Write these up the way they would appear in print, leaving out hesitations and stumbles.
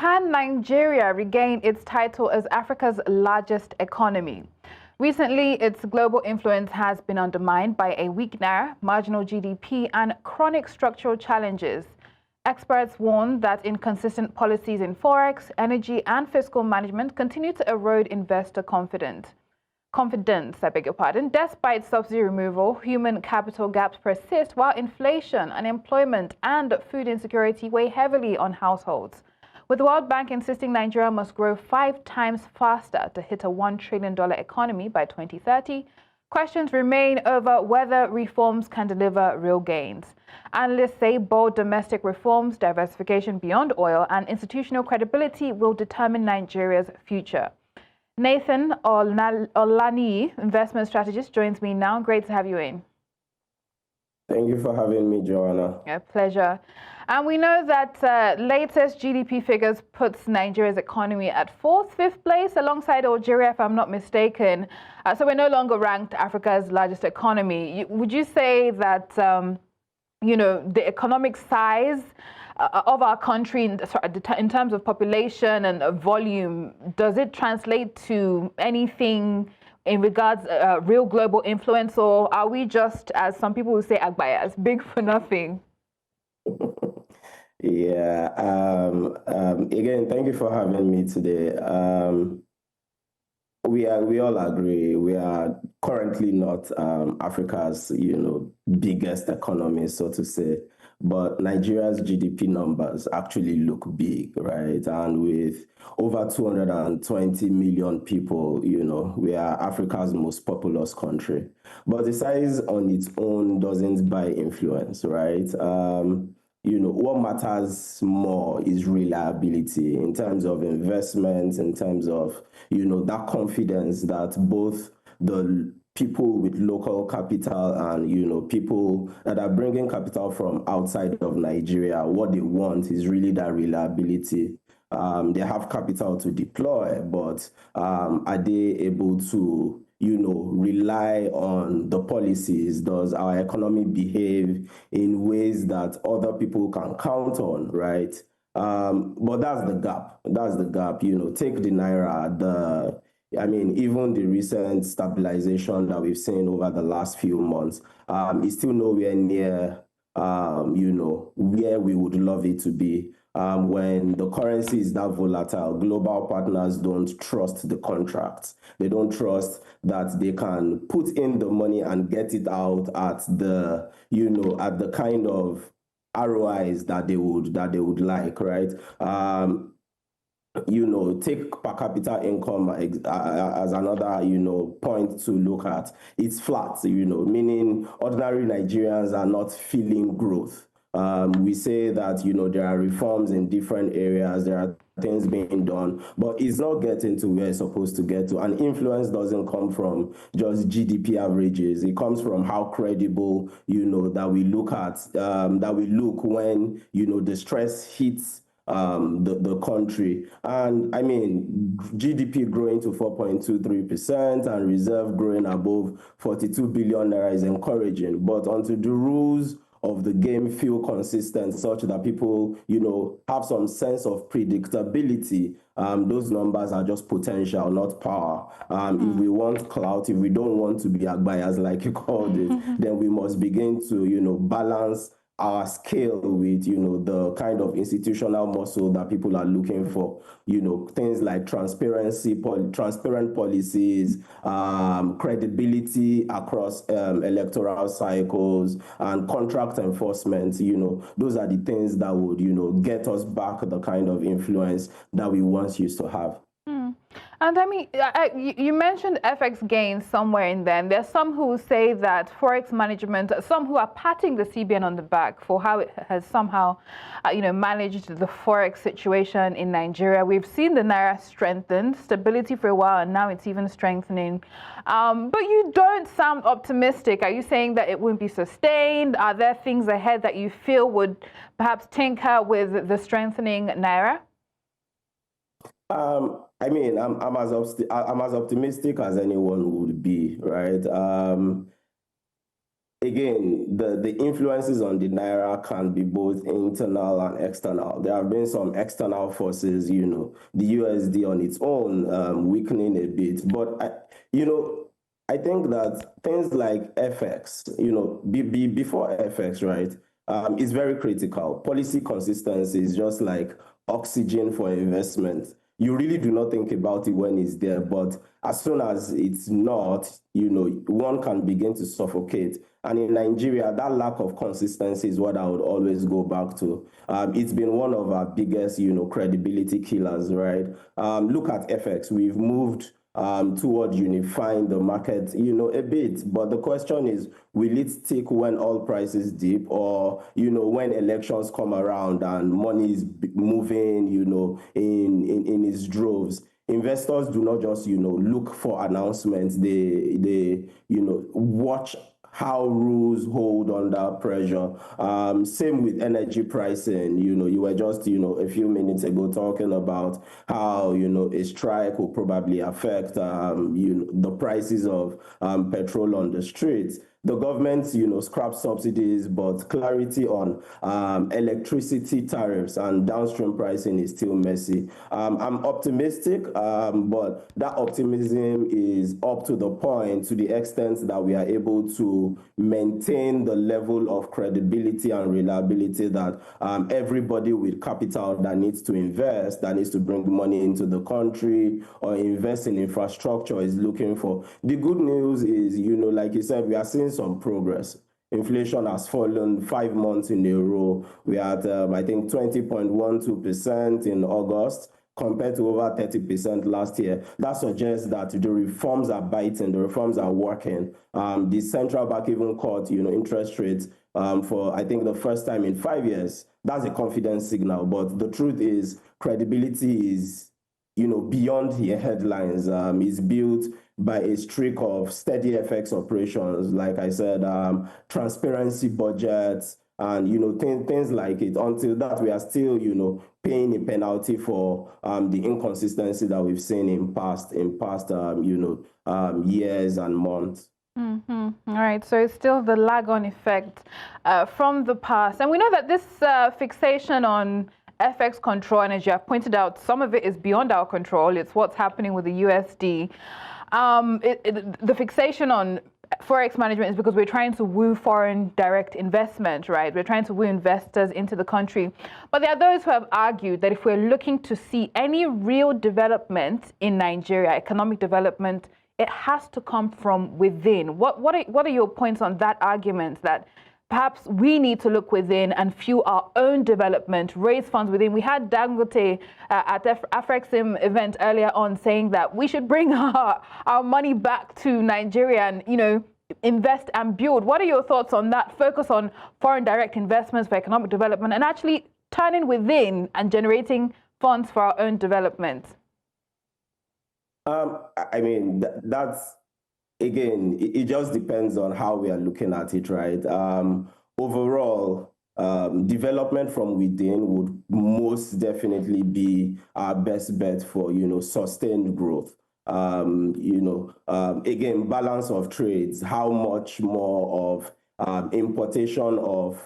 Can Nigeria regain its title as Africa's largest economy? Recently, its global influence has been undermined by a weak naira, marginal GDP, and chronic structural challenges. Experts warn that inconsistent policies in Forex, energy, and fiscal management continue to erode investor confidence. Despite subsidy removal, human capital gaps persist while inflation, unemployment, and food insecurity weigh heavily on households. With the World Bank insisting Nigeria must grow 5 times faster to hit a $1 trillion economy by 2030, questions remain over whether reforms can deliver real gains. Analysts say bold domestic reforms, diversification beyond oil, and institutional credibility will determine Nigeria's future. Nathan Olaniyi, investment strategist, joins me now. Great to have you in. Thank you for having me, Joanna. A pleasure. And we know that latest GDP figures puts Nigeria's economy at 4th, 5th place alongside Algeria, if I'm not mistaken. So we're no longer ranked Africa's largest economy. Would you say that, the economic size of our country in terms of population and volume, does it translate to anything in regards real global influence, or are we just, as some people will say, Agbayas, big for nothing? Yeah. Again, thank you for having me today. We all agree we are currently not Africa's biggest economy, so to say. But Nigeria's GDP numbers actually look big, right? And with over 220 million people, we are Africa's most populous country. But the size on its own doesn't buy influence, right? What matters more is reliability in terms of investments, in terms of, that confidence that both the people with local capital and, people that are bringing capital from outside of Nigeria, what they want is really that reliability. They have capital to deploy, but are they able to rely on the policies? Does our economy behave in ways that other people can count on, right? But that's the gap. Take the naira, even the recent stabilization that we've seen over the last few months is still nowhere near, where we would love it to be. When the currency is that volatile, global partners don't trust the contracts. They don't trust that they can put in the money and get it out at the, at the kind of ROIs that they would like, right? Take per capita income as another, point to look at. It's flat, meaning ordinary Nigerians are not feeling growth. We say that, there are reforms in different areas, there are things being done, but it's not getting to where it's supposed to get to. And influence doesn't come from just GDP averages. It comes from how credible, that we look at, that we look when, the stress hits the country. And GDP growing to 4.23% and reserve growing above 42 billion naira is encouraging, but until the rules of the game feel consistent such that people, have some sense of predictability, those numbers are just potential, not power. If we want clout, if we don't want to be agbayas, like you called it, then we must begin to, balance our scale with, the kind of institutional muscle that people are looking for, things like transparency, transparent policies, credibility across electoral cycles, and contract enforcement. Those are the things that would, get us back the kind of influence that we once used to have. And you mentioned FX gains somewhere in there. There's some who say that Forex management, some who are patting the CBN on the back for how it has somehow, managed the Forex situation in Nigeria. We've seen the naira strengthen, stability for a while, and now it's even strengthening. But you don't sound optimistic. Are you saying that it won't be sustained? Are there things ahead that you feel would perhaps tinker with the strengthening naira? I'm as optimistic as anyone would be, right? again, the influences on the naira can be both internal and external. There have been some external forces, the USD on its own weakening a bit. But, I think that things like FX, before FX, right, is very critical. Policy consistency is just like oxygen for investment. You really do not think about it when it's there, but as soon as it's not, one can begin to suffocate. And in Nigeria, that lack of consistency is what I would always go back to. It's been one of our biggest, credibility killers, right? Look at FX. We've moved toward unifying the market, a bit. But the question is, will it stick when oil prices dip, or, when elections come around and money is moving, in its droves? Investors do not just, look for announcements. They watch how rules hold under pressure. Same with energy pricing. You were just, a few minutes ago talking about how, a strike will probably affect, the prices of petrol on the streets. The government, scrap subsidies, but clarity on electricity tariffs and downstream pricing is still messy. I'm optimistic, but that optimism is up to the point, to the extent that we are able to maintain the level of credibility and reliability that everybody with capital that needs to invest, that needs to bring money into the country or invest in infrastructure is looking for. The good news is, like you said, we are seeing some progress. Inflation has fallen 5 months in a row. We are at, I think, 20.12% in August, compared to over 30% last year. That suggests that the reforms are biting, the reforms are working. The central bank even cut, interest rates for, I think, the first time in 5 years. That's a confidence signal. But the truth is, credibility is, beyond the headlines. Is built by a streak of steady FX operations, like I said, transparency budgets, and things like it. Until that, we are still paying a penalty for the inconsistency that we've seen in past years and months. All right, so it's still the lag-on effect from the past, and we know that this fixation on FX control, and as you have pointed out, some of it is beyond our control. It's what's happening with the USD. The fixation on Forex management is because we're trying to woo foreign direct investment, right? We're trying to woo investors into the country. But there are those who have argued that if we're looking to see any real development in Nigeria, economic development, it has to come from within. What are your points on that argument, that perhaps we need to look within and fuel our own development, raise funds within? We had Dangote at the Afrexim event earlier on saying that we should bring our money back to Nigeria and, invest and build. What are your thoughts on that? Focus on foreign direct investments for economic development and actually turning within and generating funds for our own development. I mean, that's, again, it just depends on how we are looking at it, right? Overall, development from within would most definitely be our best bet for, sustained growth. Again, balance of trades, how much more of importation of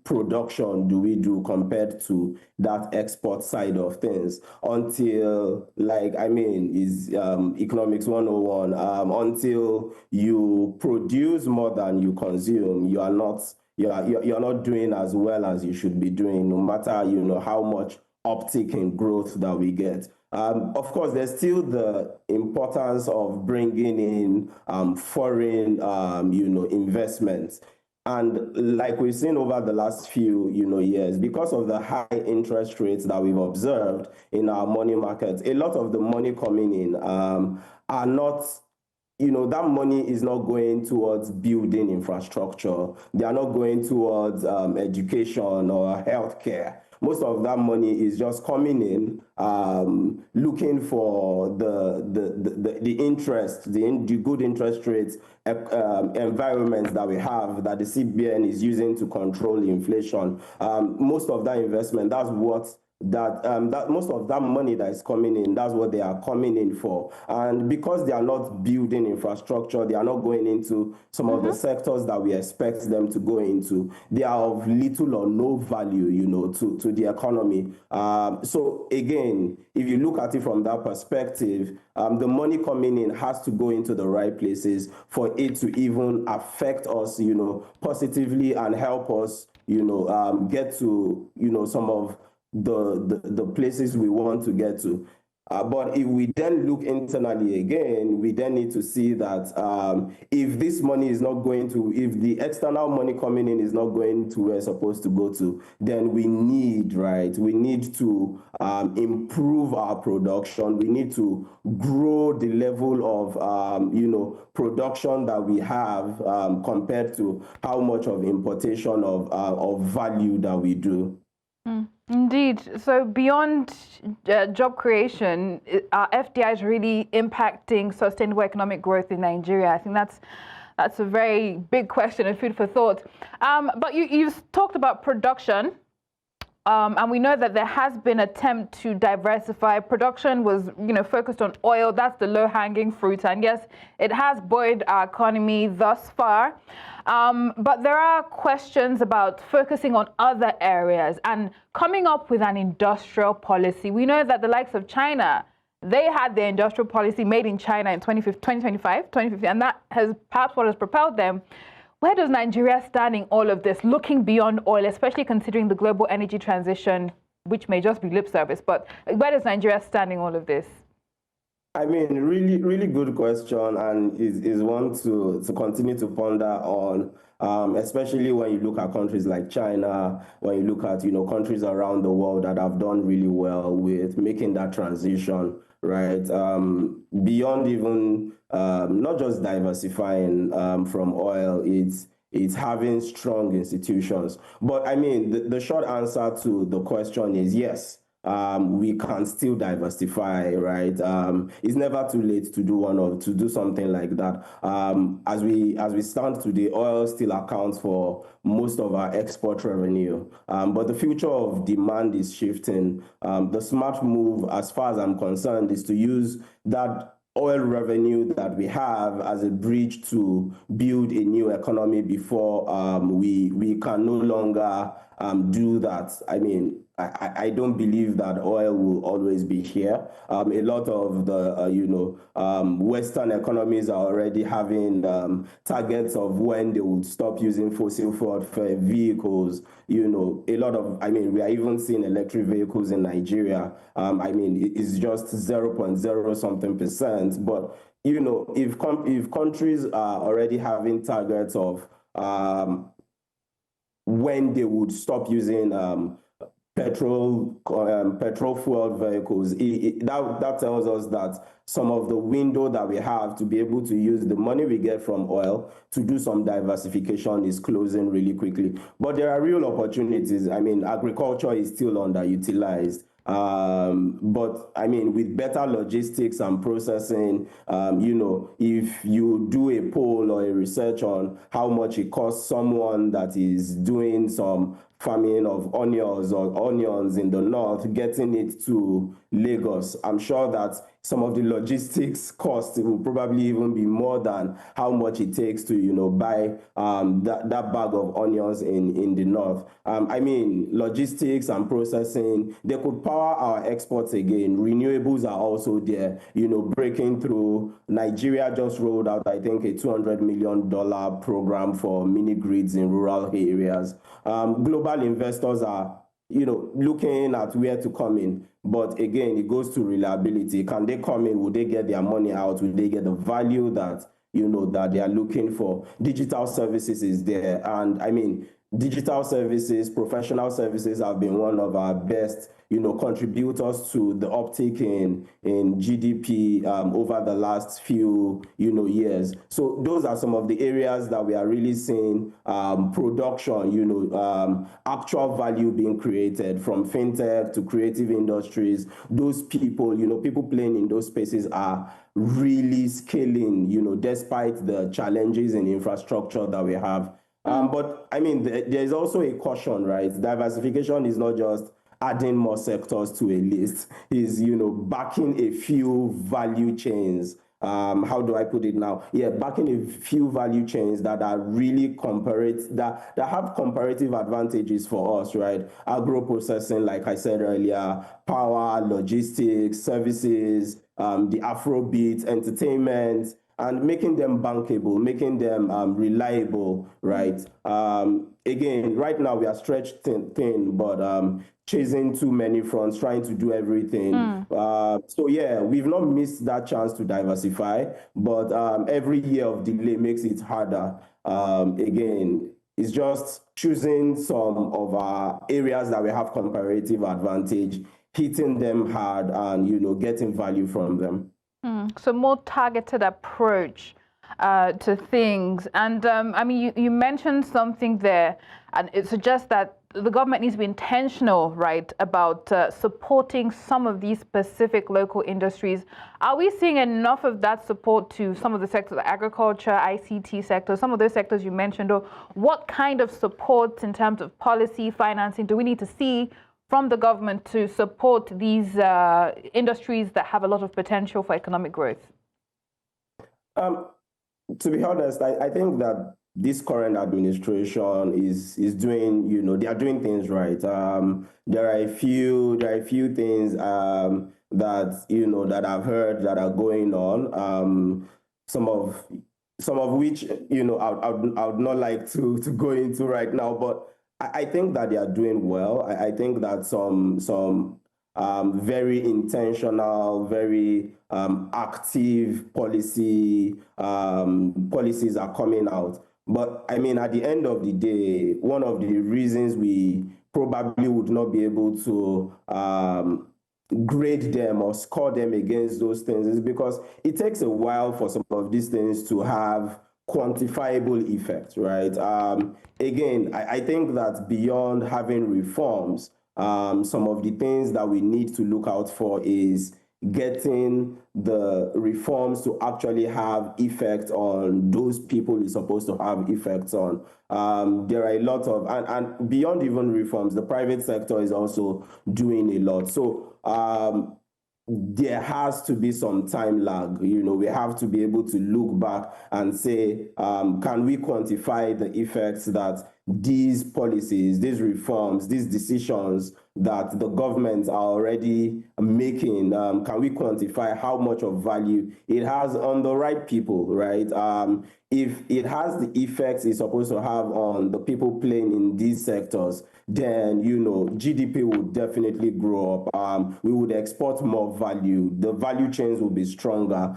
production do we do compared to that export side of things? Until, is economics 101, until you produce more than you consume, you're not doing as well as you should be doing, no matter, how much uptick in growth that we get. Of course, there's still the importance of bringing in foreign, investments. And like we've seen over the last few, years, because of the high interest rates that we've observed in our money markets, a lot of the money coming in are not, that money is not going towards building infrastructure. They are not going towards education or healthcare. Most of that money is just coming in, looking for the interest, the good interest rates environment that we have, that the CBN is using to control inflation. Most of that investment, that's what that most of that money that is coming in, that's what they are coming in for. And because they are not building infrastructure, they are not going into some of the sectors that we expect them to go into. They are of little or no value, to the economy. So again, if you look at it from that perspective, the money coming in has to go into the right places for it to even affect us, positively and help us, get to, some of the places we want to get to. But if we then look internally again, we then need to see that if this money is not going to, if the external money coming in is not going to where it's supposed to go to, then we need to improve our production. We need to grow the level of, production that we have compared to how much of importation of value that we do. Indeed. So beyond job creation, are FDIs really impacting sustainable economic growth in Nigeria? I think that's a very big question and food for thought. But you've talked about production, and we know that there has been an attempt to diversify. Production was, focused on oil. That's the low-hanging fruit, and yes, it has buoyed our economy thus far. But there are questions about focusing on other areas and coming up with an industrial policy. We know that the likes of China, they had their industrial policy made in China in 2050, and that has perhaps what has propelled them. Where does Nigeria stand in all of this, looking beyond oil, especially considering the global energy transition, which may just be lip service, but where does Nigeria stand in all of this? I mean, really, really good question, and is one to continue to ponder on, especially when you look at countries like China, when you look at, countries around the world that have done really well with making that transition, right? Beyond even not just diversifying from oil, it's having strong institutions. But I mean, the short answer to the question is yes. We can still diversify, right? It's never too late to do something like that. As we stand today, oil still accounts for most of our export revenue, but the future of demand is shifting. The smart move, as far as I'm concerned, is to use that oil revenue that we have as a bridge to build a new economy before we can no longer do that. I mean, I don't believe that oil will always be here. A lot of the, Western economies are already having targets of when they would stop using fossil fuel vehicles. A lot of, I mean, we are even seeing electric vehicles in Nigeria. I mean, it's just 0.0 something percent. But, if countries are already having targets of when they would stop using petrol fuel vehicles, that tells us that some of the window that we have to be able to use the money we get from oil to do some diversification is closing really quickly. But there are real opportunities. I mean, agriculture is still underutilized. But I mean, with better logistics and processing, if you do a poll or a research on how much it costs someone that is doing some farming of onions in the north, getting it to Lagos, I'm sure that some of the logistics costs will probably even be more than how much it takes to, buy that bag of onions in the north. I mean, logistics and processing, they could power our exports again. Renewables are also there, breaking through. Nigeria just rolled out, I think, a $200 million program for mini grids in rural areas. Global investors are, looking at where to come in. But again, it goes to reliability. Can they come in? Will they get their money out? Will they get the value that, that they are looking for? Digital services is there. And I mean, digital services, professional services have been one of our best, contributors to the uptick in GDP over the last few, years. So those are some of the areas that we are really seeing production, actual value being created, from fintech to creative industries. Those people, people playing in those spaces are really scaling, despite the challenges in infrastructure that we have. But I mean, there's also a caution, right? Diversification is not just adding more sectors to a list. He's, backing a few value chains. How do I put it now? Yeah, backing a few value chains that are really that have comparative advantages for us, right? Agro processing, like I said earlier, power, logistics, services, the Afrobeat, entertainment, and making them bankable, making them reliable, right? Again, right now we are stretched thin, but chasing too many fronts, trying to do everything. So yeah, we've not missed that chance to diversify, but every year of delay makes it harder. Again, it's just choosing some of our areas that we have comparative advantage, hitting them hard, and getting value from them. So more targeted approach to things. And I mean, you mentioned something there, and it suggests that the government needs to be intentional, right, about supporting some of these specific local industries. Are we seeing enough of that support to some of the sectors, like agriculture, ICT sector, some of those sectors you mentioned? Or what kind of support in terms of policy, financing, do we need to see from the government to support these industries that have a lot of potential for economic growth? To be honest, I think that this current administration is doing, they are doing things right. There are a few things that that I've heard that are going on. Some of which I would not like to go into right now, but I think that they are doing well. I think that some very intentional, very active policies are coming out. But I mean, at the end of the day, one of the reasons we probably would not be able to grade them or score them against those things is because it takes a while for some of these things to have quantifiable effects, right? Again, I think that beyond having reforms, some of the things that we need to look out for is getting the reforms to actually have effect on those people it's supposed to have effects on. There are a lot of, and beyond even reforms, the private sector is also doing a lot. So there has to be some time lag. We have to be able to look back and say, can we quantify the effects that these policies, these reforms, these decisions that the governments are already making, can we quantify how much of value it has on the right people, right? If it has the effects it's supposed to have on the people playing in these sectors, then, GDP would definitely grow up. We would export more value. The value chains will be stronger.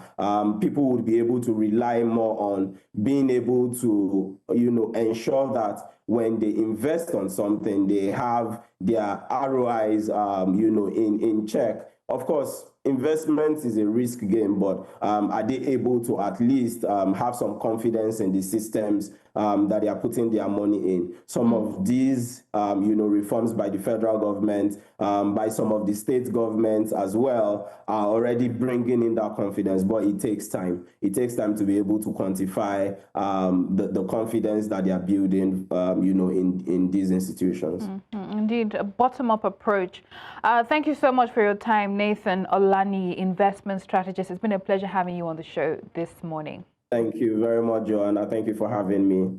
People would be able to rely more on being able to, ensure that when they invest on something, they have their ROIs, in check. Of course, investment is a risk game, but are they able to at least have some confidence in the systems that they are putting their money in? Some of these, reforms by the federal government, by some of the state governments as well, are already bringing in that confidence, but it takes time. It takes time to be able to quantify the confidence that they are building, in these institutions. Indeed, a bottom-up approach. Thank you so much for your time, Nathan Olaniyi, investment strategist. It's been a pleasure having you on the show this morning. Thank you very much, Joanna. Thank you for having me.